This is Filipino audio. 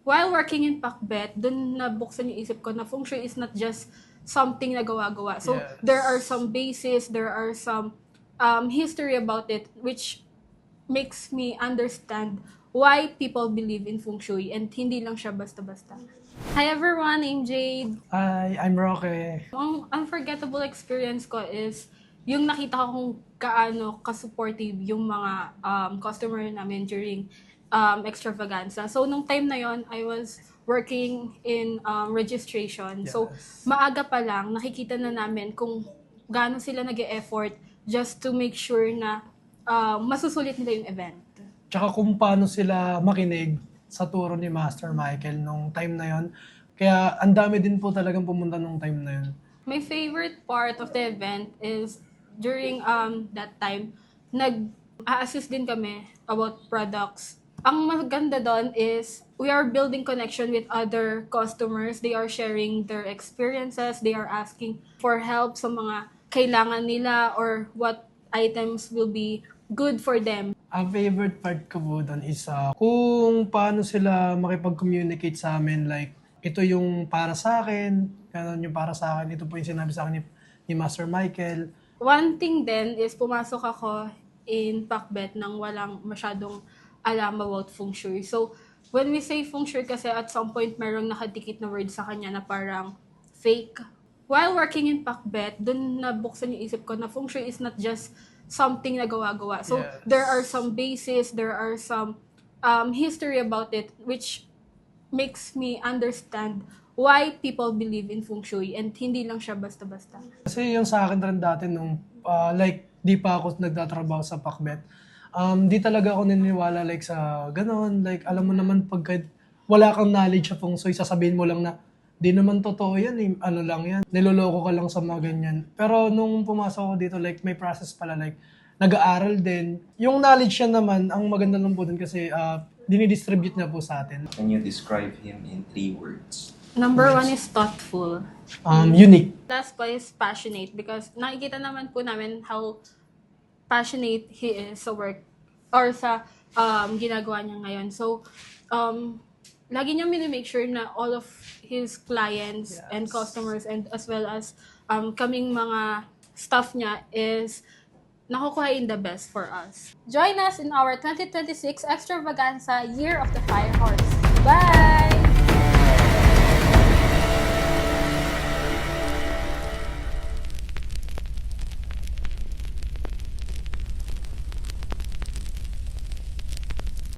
While working in Pakbet, dun nabuksan yung isip ko na feng shui is not just something na gawa-gawa. So, Yes. there are some basis, there are some history about it, which makes me understand why people believe in feng shui and hindi lang siya basta-basta. Hi everyone, I'm Jade. Hi, I'm Roque. Ang unforgettable experience ko is yung nakita ko kung kaano ka-supportive yung mga customer namin during extravaganza. So, nung time na yon, I was working in registration. So, Yes. maaga pa lang, nakikita na namin kung gaano sila nag-e-effort just to make sure na masusulit nila yung event. Tsaka kung paano sila makinig sa turo ni Master Michael nung time na yon. Kaya ang dami din po talagang pumunta nung time na yon. My favorite part of the event is during that time, nag-a-assist din kami about products. Ang maganda doon is we are building connection with other customers. They are sharing their experiences. They are asking for help sa mga kailangan nila or what items will be good for them. Ang favorite part ko po doon is kung paano sila makipag-communicate sa amin. Like, ito yung para sa akin, ganun yung para sa akin. Ito po yung sinabi sa akin ni Master Michael. One thing din is pumasok ako in Pakbet nang walang masyadong alam about feng shui. So, when we say feng shui kasi at some point merong nakadikit na word sa kanya na parang fake. While working in Pakbet, dun nabuksan yung isip ko na feng shui is not just something na gawa-gawa. So, Yes. there are some basis, there are some history about it which makes me understand why people believe in feng shui and hindi lang siya basta-basta. Kasi yung sa akin rin dati nung di pa ako nagtatrabaho sa Pakbet, di talaga ako naniniwala like sa ganon. Like alam mo naman pagka wala kang knowledge sa feng shui, sasabihin mo lang na di naman totoo yan eh. Ano lang yan, niloloko ka lang sa mga ganyan. Pero nung pumasok ako dito, like may process pala, like nag-aaral din. Yung knowledge yan naman, ang maganda lang po din kasi dinidistribute na po sa atin. Can you describe him in 3 words? Number one is thoughtful. Unique. Last po is passionate because nakikita naman po namin how passionate he is sa work or sa ginagawa niya ngayon. So, lagi niya make sure na all of his clients and customers and as well as kaming mga staff niya is nakukuha in the best for us. Join us in our 2026 Extravaganza Year of the Fire Horse. Bye!